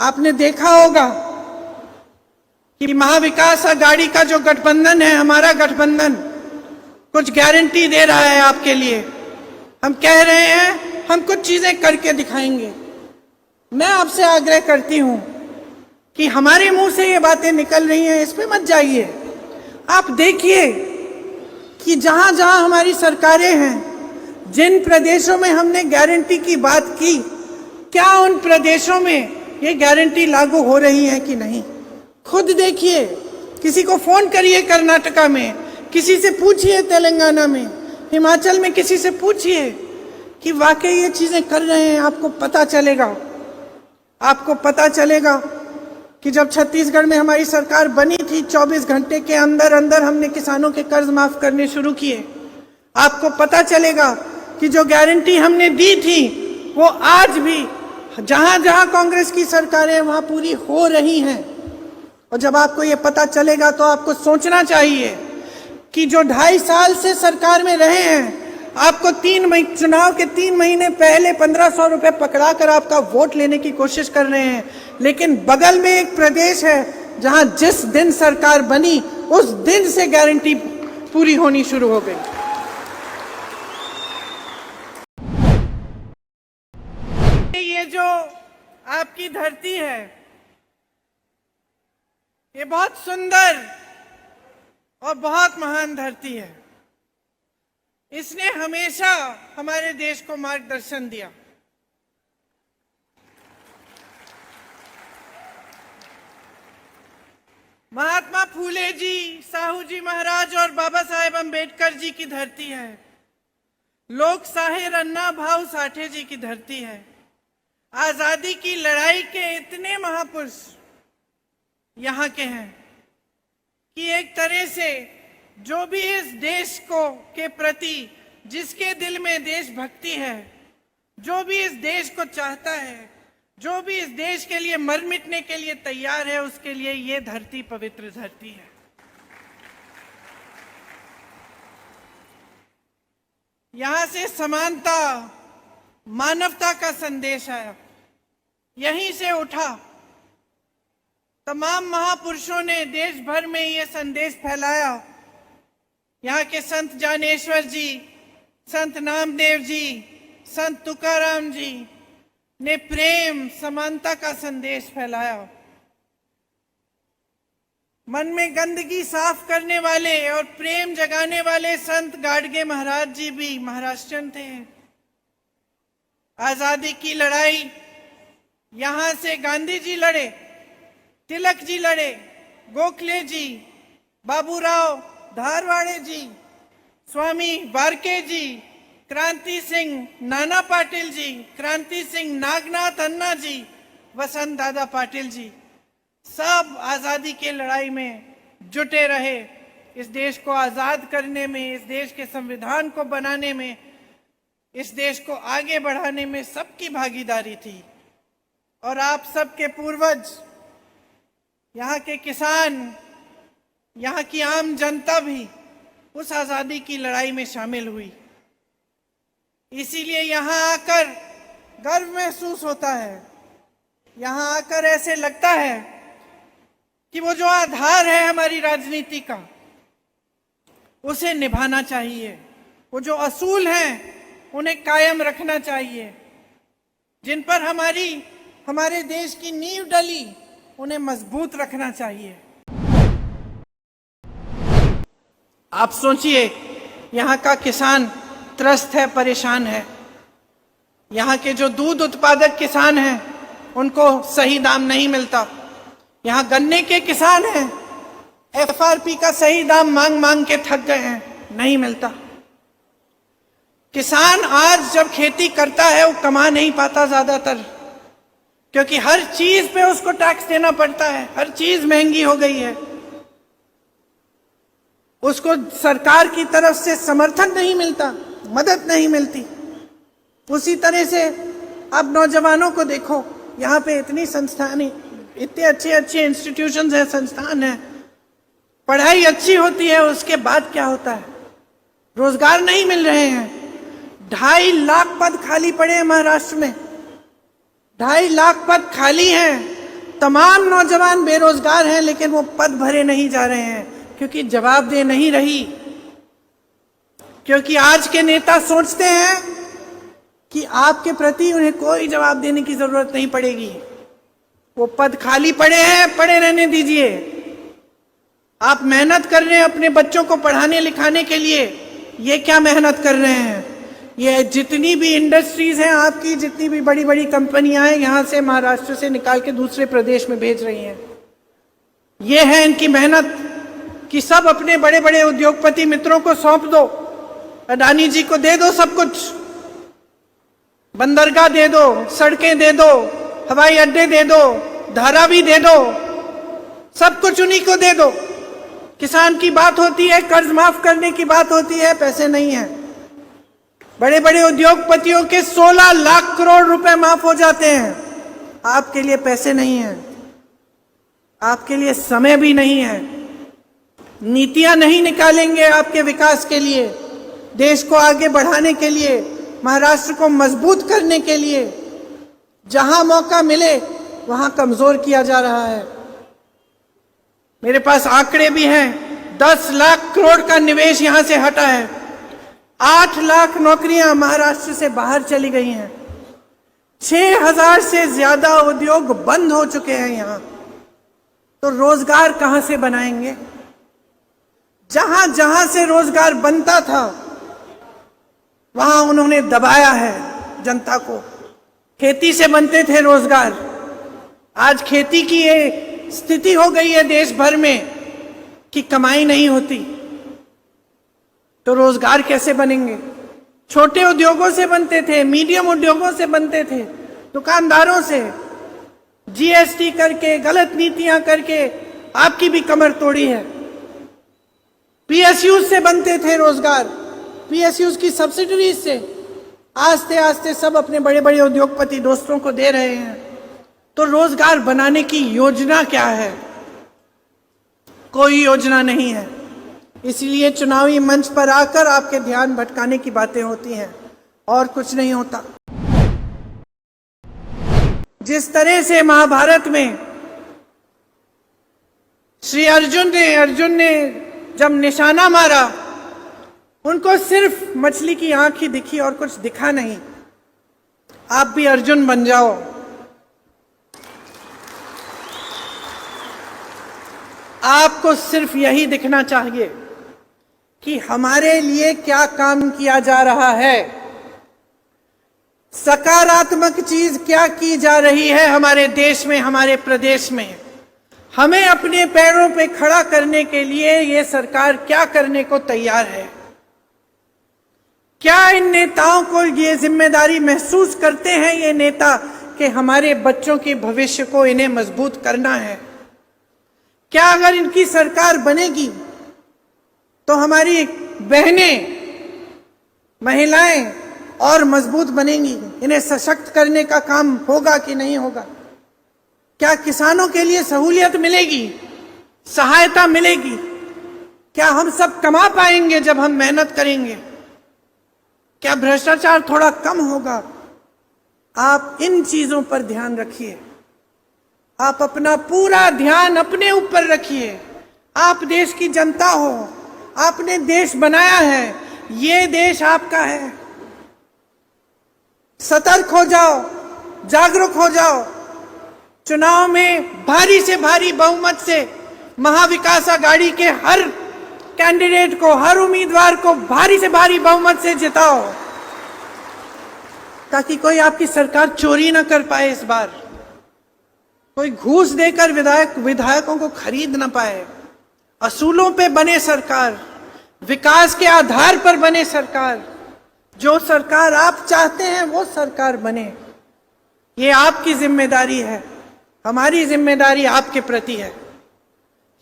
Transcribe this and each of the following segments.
आपने देखा होगा कि महाविकास आघाड़ी का जो गठबंधन है, हमारा गठबंधन कुछ गारंटी दे रहा है आपके लिए। हम कह रहे हैं हम कुछ चीजें करके दिखाएंगे। मैं आपसे आग्रह करती हूं कि हमारे मुंह से ये बातें निकल रही हैं, इस पे मत जाइए। आप देखिए कि जहां जहां हमारी सरकारें हैं, जिन प्रदेशों में हमने गारंटी की बात की, क्या उन प्रदेशों में ये गारंटी लागू हो रही है कि नहीं। खुद देखिए, किसी को फोन करिए कर्नाटका में, किसी से पूछिए तेलंगाना में, हिमाचल में किसी से पूछिए कि वाकई ये चीजें कर रहे हैं। आपको पता चलेगा कि जब छत्तीसगढ़ में हमारी सरकार बनी थी, 24 घंटे के अंदर अंदर हमने किसानों के कर्ज माफ करने शुरू किए। आपको पता चलेगा कि जो गारंटी हमने दी थी वो आज भी जहां जहां कांग्रेस की सरकारें वहां पूरी हो रही हैं। और जब आपको ये पता चलेगा तो आपको सोचना चाहिए कि जो 2.5 साल से सरकार में रहे हैं, आपको चुनाव के 3 महीने पहले 1500 रुपए पकड़ाकर आपका वोट लेने की कोशिश कर रहे हैं। लेकिन बगल में एक प्रदेश है जहां जिस दिन सरकार बनी उस दिन से गारंटी पूरी होनी शुरू हो गई। ये जो आपकी धरती है, ये बहुत सुंदर और बहुत महान धरती है। इसने हमेशा हमारे देश को मार्गदर्शन दिया। महात्मा फूले जी, साहू जी महाराज और बाबा साहेब अंबेडकर जी की धरती है। लोक साहेब अन्ना भाऊ साठे जी की धरती है। आजादी की लड़ाई के इतने महापुरुष यहाँ के हैं कि एक तरह से जो भी इस देश के प्रति, जिसके दिल में देशभक्ति है, जो भी इस देश को चाहता है, जो भी इस देश के लिए मर मिटने के लिए तैयार है, उसके लिए ये धरती पवित्र धरती है। यहां से समानता, मानवता का संदेश आया, यहीं से उठा। तमाम महापुरुषों ने देश भर में ये संदेश फैलाया। यहाँ के संत ज्ञानेश्वर जी, संत नामदेव जी, संत तुकाराम जी ने प्रेम, समानता का संदेश फैलाया। मन में गंदगी साफ करने वाले और प्रेम जगाने वाले संत गाडगे महाराज जी भी महाराष्ट्रन थे। आजादी की लड़ाई यहां से गांधी जी लड़े, तिलक जी लड़े, गोखले जी, बाबूराव धारवाड़े जी, स्वामी वारके जी, क्रांति सिंह नाना पाटिल जी, क्रांति सिंह नागनाथ अन्ना जी, वसंत दादा पाटिल जी, सब आजादी के लड़ाई में जुटे रहे। इस देश को आजाद करने में, इस देश के संविधान को बनाने में, इस देश को आगे बढ़ाने में सबकी भागीदारी थी। और आप सबके पूर्वज, यहाँ के किसान, यहाँ की आम जनता भी उस आजादी की लड़ाई में शामिल हुई। इसीलिए यहाँ आकर गर्व महसूस होता है। यहाँ आकर ऐसे लगता है कि वो जो आधार है हमारी राजनीति का, उसे निभाना चाहिए। वो जो असूल हैं उन्हें कायम रखना चाहिए। जिन पर हमारे देश की नींव डली, उन्हें मजबूत रखना चाहिए। आप सोचिए, यहाँ का किसान त्रस्त है, परेशान है। यहाँ के जो दूध उत्पादक किसान हैं उनको सही दाम नहीं मिलता। यहाँ गन्ने के किसान हैं, FRP का सही दाम मांग मांग के थक गए हैं, नहीं मिलता। किसान आज जब खेती करता है वो कमा नहीं पाता ज्यादातर, क्योंकि हर चीज पे उसको टैक्स देना पड़ता है, हर चीज महंगी हो गई है। उसको सरकार की तरफ से समर्थन नहीं मिलता, मदद नहीं मिलती। उसी तरह से अब नौजवानों को देखो, यहाँ पे इतनी संस्थान, इतने अच्छे अच्छे इंस्टीट्यूशंस हैं, संस्थान हैं, पढ़ाई अच्छी होती है, उसके बाद क्या होता है? रोजगार नहीं मिल रहे हैं। 2.5 लाख पद खाली पड़े हैं महाराष्ट्र में, 2.5 लाख पद खाली हैं। तमाम नौजवान बेरोजगार हैं, लेकिन वो पद भरे नहीं जा रहे हैं क्योंकि जवाबदेह नहीं रही। क्योंकि आज के नेता सोचते हैं कि आपके प्रति उन्हें कोई जवाब देने की जरूरत नहीं पड़ेगी, वो पद खाली पड़े हैं, पड़े रहने दीजिए। आप मेहनत कर रहे हैं अपने बच्चों को पढ़ाने लिखाने के लिए, ये क्या मेहनत कर रहे हैं? ये जितनी भी इंडस्ट्रीज हैं आपकी, जितनी भी बड़ी बड़ी कंपनियां हैं, यहां से महाराष्ट्र से निकाल के दूसरे प्रदेश में भेज रही हैं। ये है इनकी मेहनत कि सब अपने बड़े बड़े उद्योगपति मित्रों को सौंप दो, अडानी जी को दे दो सब कुछ, बंदरगाह दे दो, सड़कें दे दो, हवाई अड्डे दे दो, धारावी दे दो, सब कुछ उन्हीं को दे दो। किसान की बात होती है, कर्ज माफ करने की बात होती है, पैसे नहीं है। बड़े बड़े उद्योगपतियों के 16 लाख करोड़ रुपए माफ हो जाते हैं, आपके लिए पैसे नहीं है, आपके लिए समय भी नहीं है। नीतियां नहीं निकालेंगे आपके विकास के लिए, देश को आगे बढ़ाने के लिए, महाराष्ट्र को मजबूत करने के लिए। जहां मौका मिले वहां कमजोर किया जा रहा है। मेरे पास आंकड़े भी हैं, 10 लाख करोड़ का निवेश यहां से हटा है, 8 लाख नौकरियां महाराष्ट्र से बाहर चली गई हैं, 6000 से ज्यादा उद्योग बंद हो चुके हैं यहां। तो रोजगार कहां से बनाएंगे? जहां जहां से रोजगार बनता था वहां उन्होंने दबाया है जनता को। खेती से बनते थे रोजगार, आज खेती की ये स्थिति हो गई है देश भर में कि कमाई नहीं होती, तो रोजगार कैसे बनेंगे? छोटे उद्योगों से बनते थे, मीडियम उद्योगों से बनते थे, दुकानदारों से। जीएसटी करके, गलत नीतियां करके आपकी भी कमर तोड़ी है। पीएसयू से बनते थे रोजगार, पीएसयू की सब्सिडीज से आस्ते आस्ते सब अपने बड़े बड़े उद्योगपति दोस्तों को दे रहे हैं। तो रोजगार बनाने की योजना क्या है? कोई योजना नहीं है। इसलिए चुनावी मंच पर आकर आपके ध्यान भटकाने की बातें होती हैं और कुछ नहीं होता। जिस तरह से महाभारत में श्री अर्जुन ने जब निशाना मारा, उनको सिर्फ मछली की आंख ही दिखी और कुछ दिखा नहीं। आप भी अर्जुन बन जाओ। आपको सिर्फ यही दिखना चाहिए कि हमारे लिए क्या काम किया जा रहा है, सकारात्मक चीज क्या की जा रही है हमारे देश में, हमारे प्रदेश में। हमें अपने पैरों पे खड़ा करने के लिए ये सरकार क्या करने को तैयार है। क्या इन नेताओं को ये जिम्मेदारी महसूस करते हैं ये नेता कि हमारे बच्चों के भविष्य को इन्हें मजबूत करना है? क्या अगर इनकी सरकार बनेगी तो हमारी बहनें, महिलाएं और मजबूत बनेंगी, इन्हें सशक्त करने का काम होगा कि नहीं होगा? क्या किसानों के लिए सहूलियत मिलेगी, सहायता मिलेगी? क्या हम सब कमा पाएंगे जब हम मेहनत करेंगे? क्या भ्रष्टाचार थोड़ा कम होगा? आप इन चीजों पर ध्यान रखिए। आप अपना पूरा ध्यान अपने ऊपर रखिए। आप देश की जनता हो, आपने देश बनाया है, ये देश आपका है। सतर्क हो जाओ, जागरूक हो जाओ। चुनाव में भारी से भारी बहुमत से महाविकास आघाड़ी के हर कैंडिडेट को, हर उम्मीदवार को भारी से भारी बहुमत से जिताओ, ताकि कोई आपकी सरकार चोरी ना कर पाए इस बार, कोई घूस देकर विधायकों को खरीद ना पाए। असूलों पे बने सरकार, विकास के आधार पर बने सरकार। जो सरकार आप चाहते हैं वो सरकार बने। ये आपकी जिम्मेदारी है, हमारी जिम्मेदारी आपके प्रति है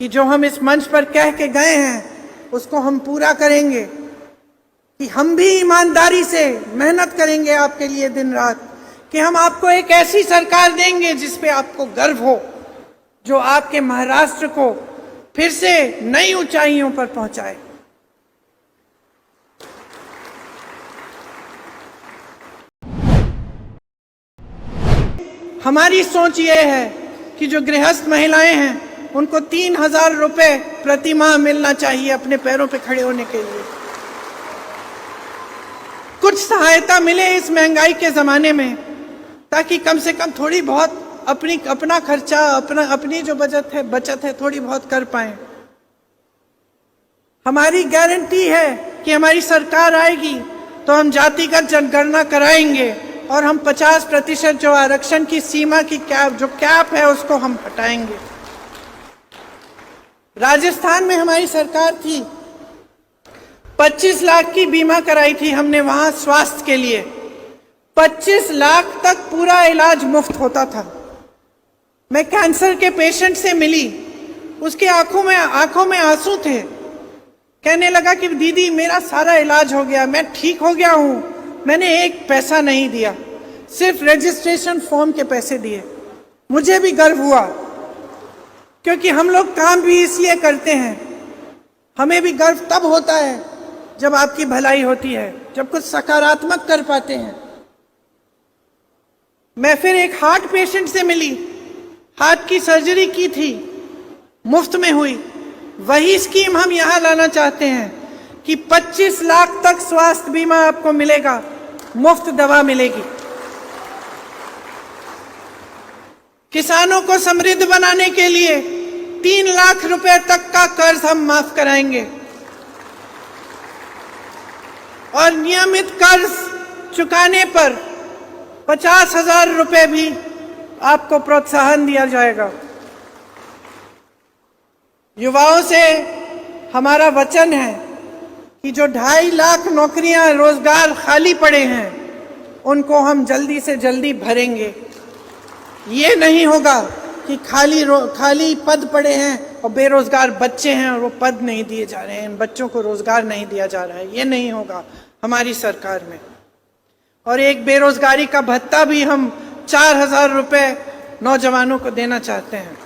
कि जो हम इस मंच पर कह के गए हैं उसको हम पूरा करेंगे, कि हम भी ईमानदारी से मेहनत करेंगे आपके लिए दिन रात, कि हम आपको एक ऐसी सरकार देंगे जिस पे आपको गर्व हो, जो आपके महाराष्ट्र को फिर से नई ऊंचाइयों पर पहुंचाए। हमारी सोच ये है कि जो गृहस्थ महिलाएं हैं उनको 3,000 रुपए प्रति माह मिलना चाहिए अपने पैरों पे खड़े होने के लिए। कुछ सहायता मिले इस महंगाई के जमाने में, ताकि कम से कम थोड़ी बहुत अपना खर्चा, अपनी जो बचत है थोड़ी बहुत कर पाए। हमारी गारंटी है कि हमारी सरकार आएगी तो हम जातिगत जनगणना कराएंगे और हम 50% जो आरक्षण की सीमा की कैप है उसको हम हटाएंगे। राजस्थान में हमारी सरकार थी, 25 लाख की बीमा कराई थी हमने वहां स्वास्थ्य के लिए। 25 लाख तक पूरा इलाज मुफ्त होता था। मैं कैंसर के पेशेंट से मिली, उसके आंखों में आंसू थे। कहने लगा कि दीदी मेरा सारा इलाज हो गया, मैं ठीक हो गया हूं, मैंने एक पैसा नहीं दिया, सिर्फ रजिस्ट्रेशन फॉर्म के पैसे दिए। मुझे भी गर्व हुआ, क्योंकि हम लोग काम भी इसलिए करते हैं। हमें भी गर्व तब होता है जब आपकी भलाई होती है, जब कुछ सकारात्मक कर पाते हैं। मैं फिर एक हार्ट पेशेंट से मिली, हार्ट की सर्जरी की थी, मुफ्त में हुई। वही स्कीम हम यहां लाना चाहते हैं कि 25 लाख तक स्वास्थ्य बीमा आपको मिलेगा, मुफ्त दवा मिलेगी। किसानों को समृद्ध बनाने के लिए 3 लाख रुपए तक का कर्ज हम माफ कराएंगे और नियमित कर्ज चुकाने पर 50,000 रुपए भी आपको प्रोत्साहन दिया जाएगा। युवाओं से हमारा वचन है कि जो 2.5 लाख नौकरियां, रोजगार खाली पड़े हैं, उनको हम जल्दी से जल्दी भरेंगे। ये नहीं होगा कि खाली पद पड़े हैं और बेरोजगार बच्चे हैं और वो पद नहीं दिए जा रहे हैं, बच्चों को रोजगार नहीं दिया जा रहा है। ये नहीं होगा हमारी सरकार में। और एक बेरोजगारी का भत्ता भी हम 4,000 रुपए नौजवानों को देना चाहते हैं।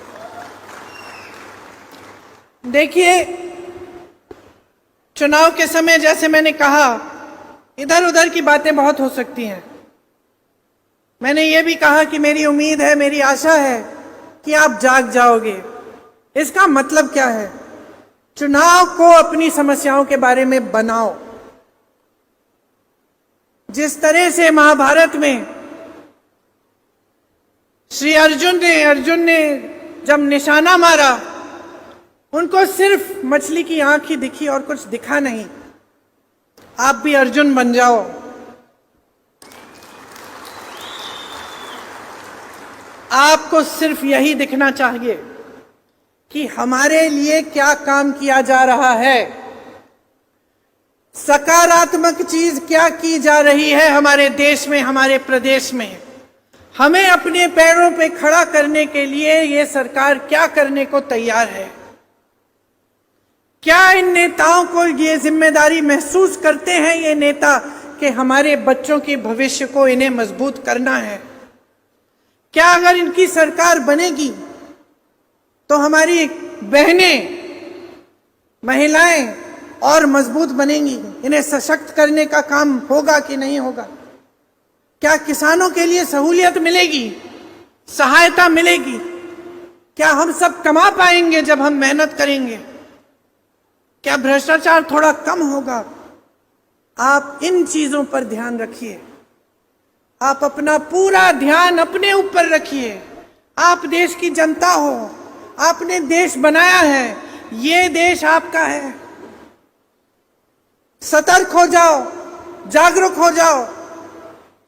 देखिए, चुनाव के समय जैसे मैंने कहा, इधर उधर की बातें बहुत हो सकती हैं। मैंने ये भी कहा कि मेरी उम्मीद है, मेरी आशा है कि आप जाग जाओगे। इसका मतलब क्या है? चुनाव को अपनी समस्याओं के बारे में बनाओ। जिस तरह से महाभारत में श्री अर्जुन ने जब निशाना मारा, उनको सिर्फ मछली की आंख ही दिखी और कुछ दिखा नहीं। आप भी अर्जुन बन जाओ। आपको सिर्फ यही दिखना चाहिए कि हमारे लिए क्या काम किया जा रहा है, सकारात्मक चीज क्या की जा रही है हमारे देश में, हमारे प्रदेश में। हमें अपने पैरों पे खड़ा करने के लिए ये सरकार क्या करने को तैयार है। क्या इन नेताओं को ये जिम्मेदारी महसूस करते हैं ये नेता कि हमारे बच्चों के भविष्य को इन्हें मजबूत करना है? क्या अगर इनकी सरकार बनेगी तो हमारी बहनें, महिलाएं और मजबूत बनेंगी? इन्हें सशक्त करने का काम होगा कि नहीं होगा? क्या किसानों के लिए सहूलियत मिलेगी, सहायता मिलेगी? क्या हम सब कमा पाएंगे जब हम मेहनत करेंगे? क्या भ्रष्टाचार थोड़ा कम होगा? आप इन चीजों पर ध्यान रखिए। आप अपना पूरा ध्यान अपने ऊपर रखिए। आप देश की जनता हो, आपने देश बनाया है, ये देश आपका है। सतर्क हो जाओ, जागरूक हो जाओ।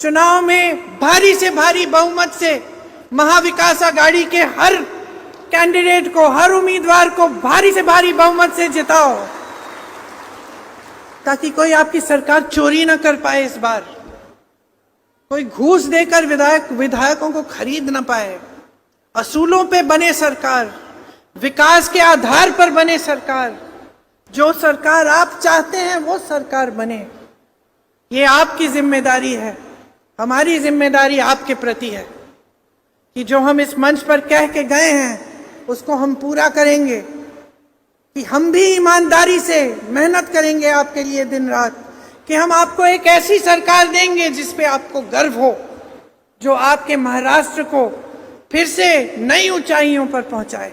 चुनाव में भारी से भारी बहुमत से महाविकास आघाड़ी के हर कैंडिडेट को, हर उम्मीदवार को भारी से भारी बहुमत से जिताओ, ताकि कोई आपकी सरकार चोरी ना कर पाए। इस बार कोई घूस देकर विधायकों को खरीद ना पाए। असूलों पे बने सरकार, विकास के आधार पर बने सरकार। जो सरकार आप चाहते हैं वो सरकार बने। ये आपकी जिम्मेदारी है, हमारी जिम्मेदारी आपके प्रति है कि जो हम इस मंच पर कह के गए हैं उसको हम पूरा करेंगे, कि हम भी ईमानदारी से मेहनत करेंगे आपके लिए दिन रात, कि हम आपको एक ऐसी सरकार देंगे जिस पे आपको गर्व हो, जो आपके महाराष्ट्र को फिर से नई ऊंचाइयों पर पहुंचाए।